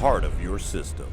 heart of your system.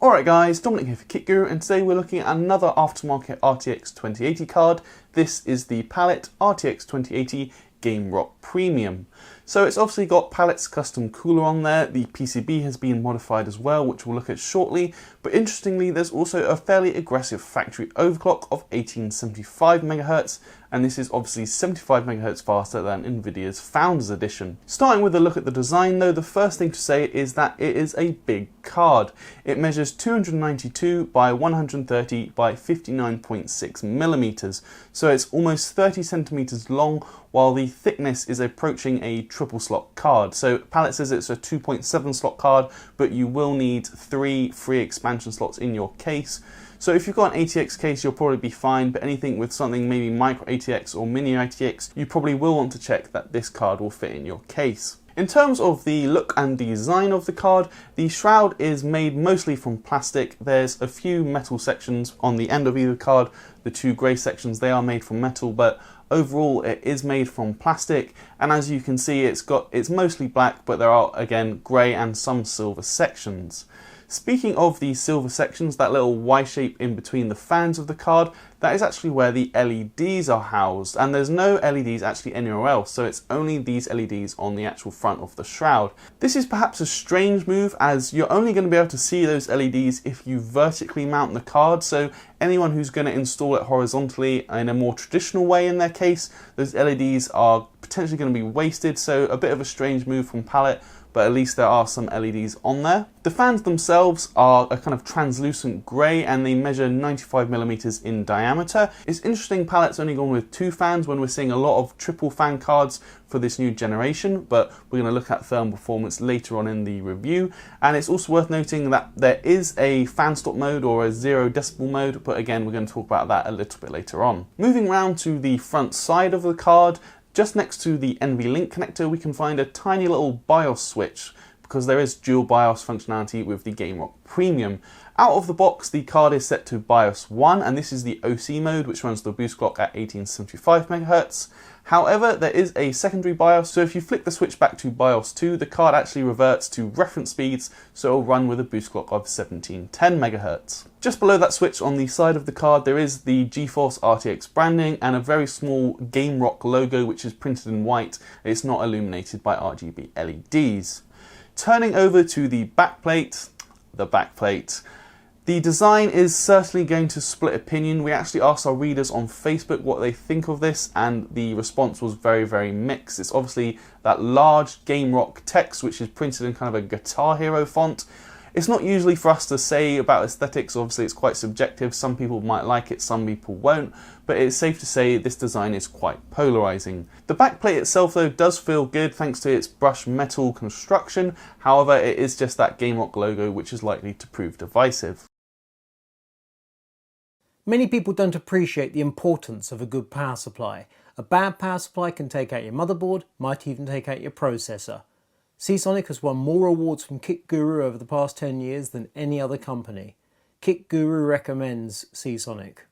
Alright guys, Dominic here for Kit Guru, and today we're looking at another aftermarket RTX 2080 card. This is the Palit RTX 2080 GameRock Premium. So it's obviously got Palit's custom cooler on there. The PCB has been modified as well, which we'll look at shortly. But interestingly, there's also a fairly aggressive factory overclock of 1875 MHz, and this is obviously 75 MHz faster than Nvidia's Founders Edition. Starting with a look at the design though, the first thing to say is that it is a big card. It measures 292 by 130 by 59.6 millimeters, so it's almost 30 centimeters long, while the thickness is approaching a triple slot card. So Palit says it's a 2.7 slot card, but you will need 3 free expansion slots in your case. So if you've got an ATX case, you'll probably be fine, but anything with something maybe micro ATX or mini ATX, you probably will want to check that this card will fit in your case. In terms of the look and design of the card, the shroud is made mostly from plastic. There's a few metal sections on the end of either card. The two grey sections, they are made from metal, but overall it is made from plastic, and as you can see it's mostly black, but there are again grey and some silver sections. Speaking of the silver sections, that little Y shape in between the fans of the card, that is actually where the LEDs are housed, and there's no LEDs actually anywhere else, so it's only these LEDs on the actual front of the shroud. This is perhaps a strange move, as you're only going to be able to see those LEDs if you vertically mount the card, so anyone who's going to install it horizontally in a more traditional way in their case, those LEDs are potentially going to be wasted, so a bit of a strange move from Palit, but at least there are some LEDs on there. The fans themselves are a kind of translucent grey, and they measure 95 millimeters in diameter. It's interesting Palit's only gone with 2 fans when we're seeing a lot of triple fan cards for this new generation, but we're going to look at thermal performance later on in the review. And it's also worth noting that there is a fan stop mode or a 0 decibel mode, but again we're going to talk about that a little bit later on. Moving round to the front side of the card, just next to the NVLink connector, we can find a tiny little BIOS switch, because there is dual BIOS functionality with the GameRock Premium. Out of the box, the card is set to BIOS 1, and this is the OC mode, which runs the boost clock at 1875 MHz. However, there is a secondary BIOS, so if you flick the switch back to BIOS 2, the card actually reverts to reference speeds, so it will run with a boost clock of 1710 MHz. Just below that switch on the side of the card, there is the GeForce RTX branding and a very small GameRock logo, which is printed in white. It's not illuminated by RGB LEDs. Turning over to the backplate, the design is certainly going to split opinion. We actually asked our readers on Facebook what they think of this, and the response was very, very mixed. It's obviously that large GameRock text, which is printed in kind of a Guitar Hero font. It's not usually for us to say about aesthetics, obviously it's quite subjective. Some people might like it, some people won't, but it's safe to say this design is quite polarizing. The backplate itself though does feel good thanks to its brushed metal construction. However, it is just that GameRock logo which is likely to prove divisive. Many people don't appreciate the importance of a good power supply. A bad power supply can take out your motherboard, might even take out your processor. Seasonic has won more awards from Kit Guru over the past 10 years than any other company. Kit Guru recommends Seasonic.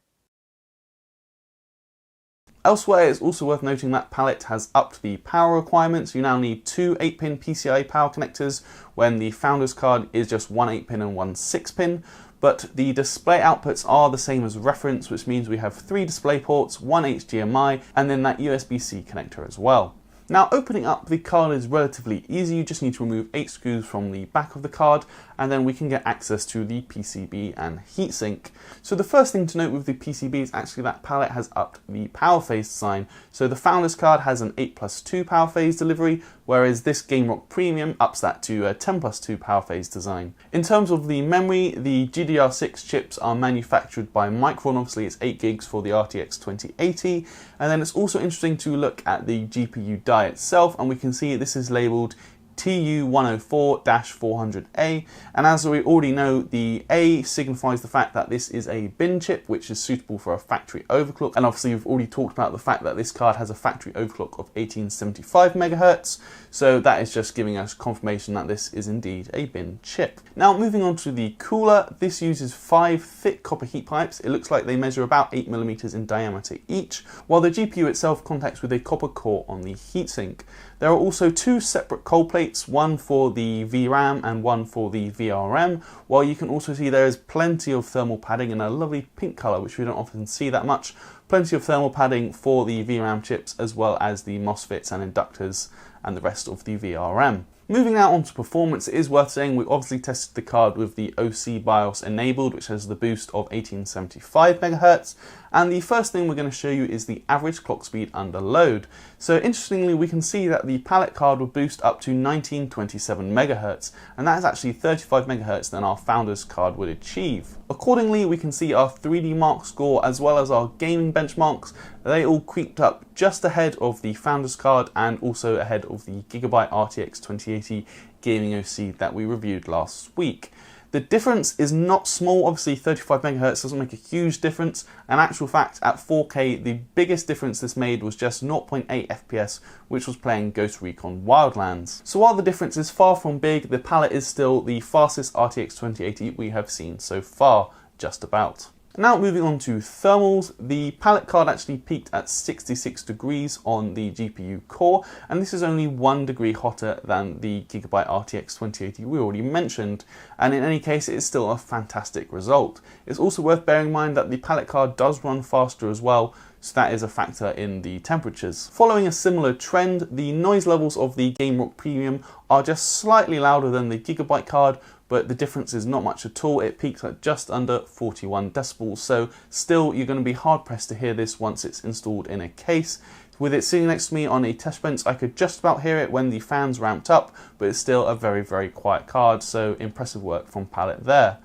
Elsewhere, it's also worth noting that Palit has upped the power requirements. You now need 2 8-pin PCIe power connectors, when the Founders card is just 1 8-pin and 1 6-pin. But the display outputs are the same as reference, which means we have 3 display ports, 1 HDMI, and then that USB-C connector as well. Now, opening up the card is relatively easy. You just need to remove 8 screws from the back of the card, and then we can get access to the PCB and heatsink. So the first thing to note with the PCB is actually that Palit has upped the power phase design. So the Founders card has an 8+2 power phase delivery, whereas this GameRock Premium ups that to a 10+2 power phase design. In terms of the memory, the GDDR6 chips are manufactured by Micron. Obviously it's 8 gigs for the RTX 2080, and then it's also interesting to look at the GPU die itself, and we can see this is labelled TU104-400A, and as we already know, the A signifies the fact that this is a bin chip, which is suitable for a factory overclock, and obviously we've already talked about the fact that this card has a factory overclock of 1875 MHz, so that is just giving us confirmation that this is indeed a bin chip. Now moving on to the cooler, this uses 5 thick copper heat pipes. It looks like they measure about 8mm in diameter each, while the GPU itself contacts with a copper core on the heatsink. There are also 2 separate cold plates, one for the VRAM and one for the VRM, while you can also see there is plenty of thermal padding in a lovely pink colour, which we don't often see that much. Plenty of thermal padding for the VRAM chips, as well as the MOSFETs and inductors and the rest of the VRM. Moving now on to performance, it is worth saying we obviously tested the card with the OC BIOS enabled, which has the boost of 1875 MHz, and the first thing we're going to show you is the average clock speed under load. So interestingly, we can see that the Palit card will boost up to 1927 MHz, and that is actually 35 MHz than our Founders card would achieve. Accordingly, we can see our 3D Mark score as well as our gaming benchmarks, they all creeped up just ahead of the Founders card and also ahead of the Gigabyte RTX 2080 gaming OC that we reviewed last week. The difference is not small, obviously 35 MHz doesn't make a huge difference. In actual fact, at 4K, the biggest difference this made was just 0.8 FPS, which was playing Ghost Recon Wildlands. So while the difference is far from big, the Palit is still the fastest RTX 2080 we have seen so far, just about. Now moving on to thermals, the Palit card actually peaked at 66 degrees on the GPU core, and this is only 1 degree hotter than the Gigabyte RTX 2080 we already mentioned, and in any case it is still a fantastic result. It's also worth bearing in mind that the Palit card does run faster as well, so that is a factor in the temperatures. Following a similar trend, the noise levels of the GameRock Premium are just slightly louder than the Gigabyte card, but the difference is not much at all. It peaks at just under 41 decibels, so still you're going to be hard pressed to hear this once it's installed in a case. With it sitting next to me on a test bench, I could just about hear it when the fans ramped up, but it's still a very, very quiet card, so impressive work from Palit there.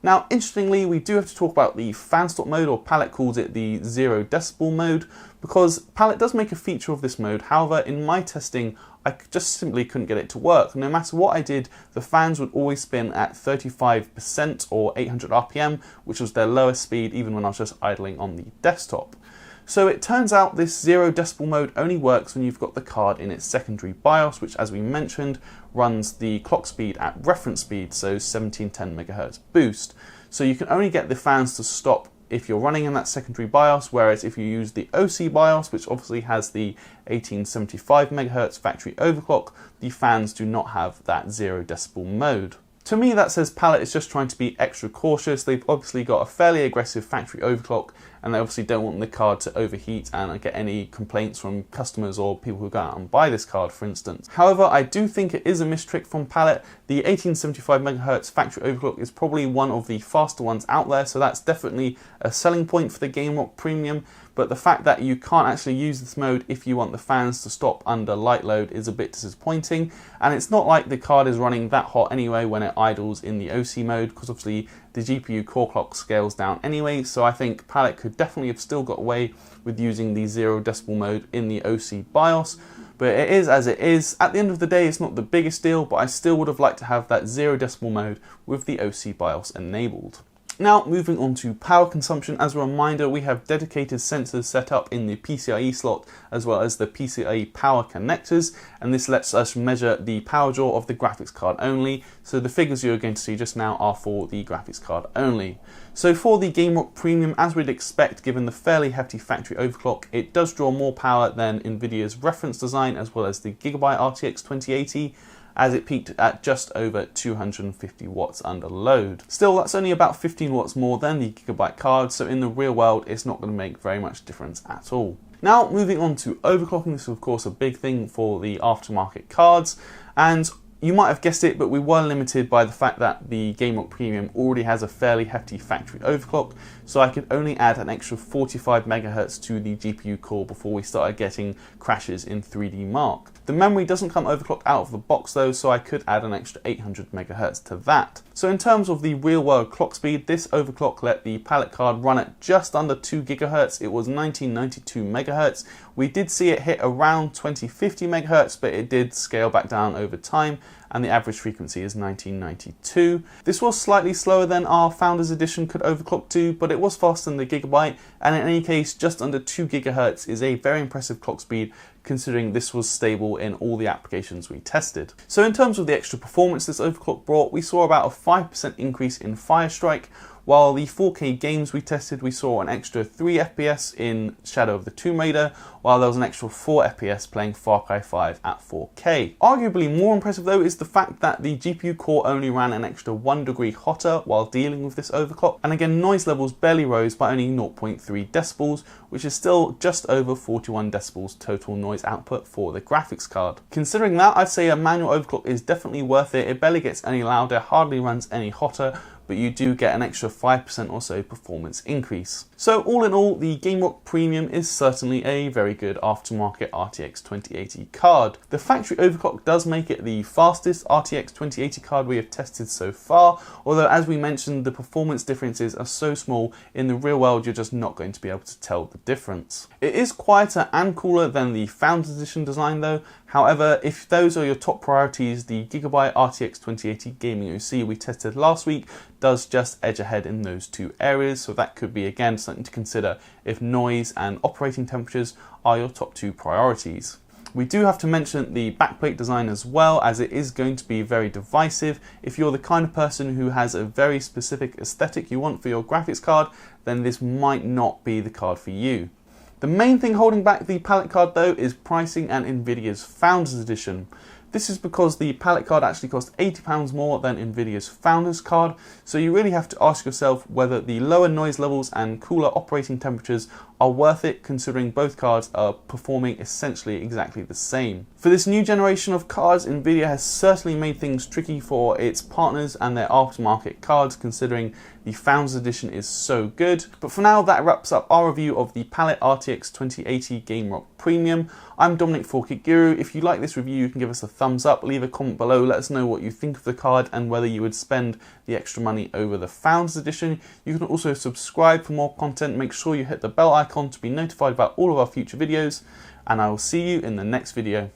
Now, interestingly, we do have to talk about the fan stop mode, or Palit calls it the 0 decibel mode, because Palit does make a feature of this mode. However, in my testing, I just simply couldn't get it to work. No matter what I did, the fans would always spin at 35% or 800 RPM, which was their lowest speed even when I was just idling on the desktop. So it turns out this 0 decibel mode only works when you've got the card in its secondary BIOS, which, as we mentioned, runs the clock speed at reference speed, so 1710 MHz boost. So you can only get the fans to stop if you're running in that secondary BIOS, whereas if you use the OC BIOS, which obviously has the 1875 MHz factory overclock, the fans do not have that 0 decibel mode. To me, that says Palit is just trying to be extra cautious. They've obviously got a fairly aggressive factory overclock, and they obviously don't want the card to overheat and get any complaints from customers or people who go out and buy this card, for instance. However, I do think it is a mistrick from Palit. The 1875 MHz factory overclock is probably one of the faster ones out there, so that's definitely a selling point for the GameRock Premium. But the fact that you can't actually use this mode if you want the fans to stop under light load is a bit disappointing, and it's not like the card is running that hot anyway when it idles in the OC mode, because obviously the GPU core clock scales down anyway, so I think Palit could definitely have still got away with using the 0 decibel mode in the OC BIOS, but it is as it is. At the end of the day, it's not the biggest deal, but I still would have liked to have that 0 decibel mode with the OC BIOS enabled. Now, moving on to power consumption, as a reminder, we have dedicated sensors set up in the PCIe slot as well as the PCIe power connectors, and this lets us measure the power draw of the graphics card only. So the figures you're going to see just now are for the graphics card only. So for the GameRock Premium, as we'd expect given the fairly hefty factory overclock, it does draw more power than Nvidia's reference design as well as the Gigabyte RTX 2080, as it peaked at just over 250 watts under load. Still, that's only about 15 watts more than the Gigabyte card, so in the real world it's not going to make very much difference at all. Now, moving on to overclocking, this is of course a big thing for the aftermarket cards, and you might have guessed it, but we were limited by the fact that the GameRock Premium already has a fairly hefty factory overclock, so I could only add an extra 45 MHz to the GPU core before we started getting crashes in 3D Mark. The memory doesn't come overclocked out of the box though, so I could add an extra 800 MHz to that. So in terms of the real world clock speed, this overclock let the Palit card run at just under 2 GHz. It was 1992 MHz, We did see it hit around 2050 MHz, but it did scale back down over time, and the average frequency is 1992. This was slightly slower than our Founders Edition could overclock to, but it was faster than the Gigabyte, and in any case, just under 2 GHz is a very impressive clock speed considering this was stable in all the applications we tested. So in terms of the extra performance this overclock brought, we saw about a 5% increase in Firestrike, while the 4K games we tested, we saw an extra 3 FPS in Shadow of the Tomb Raider, while there was an extra 4 FPS playing Far Cry 5 at 4K. Arguably more impressive though is the fact that the GPU core only ran an extra 1 degree hotter while dealing with this overclock, and again noise levels barely rose by only 0.3 decibels, which is still just over 41 decibels total noise output for the graphics card. Considering that, I'd say a manual overclock is definitely worth it. It barely gets any louder, hardly runs any hotter, but you do get an extra 5% or so performance increase. So all in all, the GameRock Premium is certainly a very good aftermarket RTX 2080 card. The factory overclock does make it the fastest RTX 2080 card we have tested so far, although as we mentioned, the performance differences are so small, in the real world you're just not going to be able to tell the difference. It is quieter and cooler than the Founders Edition design though. However, if those are your top priorities, the Gigabyte RTX 2080 Gaming OC we tested last week does just edge ahead in those two areas, so that could be again something to consider if noise and operating temperatures are your top two priorities. We do have to mention the backplate design as well, as it is going to be very divisive. If you're the kind of person who has a very specific aesthetic you want for your graphics card, then this might not be the card for you. The main thing holding back the Palit card though is pricing and Nvidia's Founders Edition. This is because the Palit card actually costs £80 more than Nvidia's Founders card, so you really have to ask yourself whether the lower noise levels and cooler operating temperatures are worth it, considering both cards are performing essentially exactly the same. For this new generation of cards, Nvidia has certainly made things tricky for its partners and their aftermarket cards, considering the Founders Edition is so good. But for now, that wraps up our review of the Palit RTX 2080 GameRock Premium. I'm Dominic for Kit Guru. If you like this review, you can give us a thumbs up, leave a comment below, let us know what you think of the card and whether you would spend the extra money over the Founders Edition. You can also subscribe for more content. Make sure you hit the bell icon to be notified about all of our future videos, and I will see you in the next video.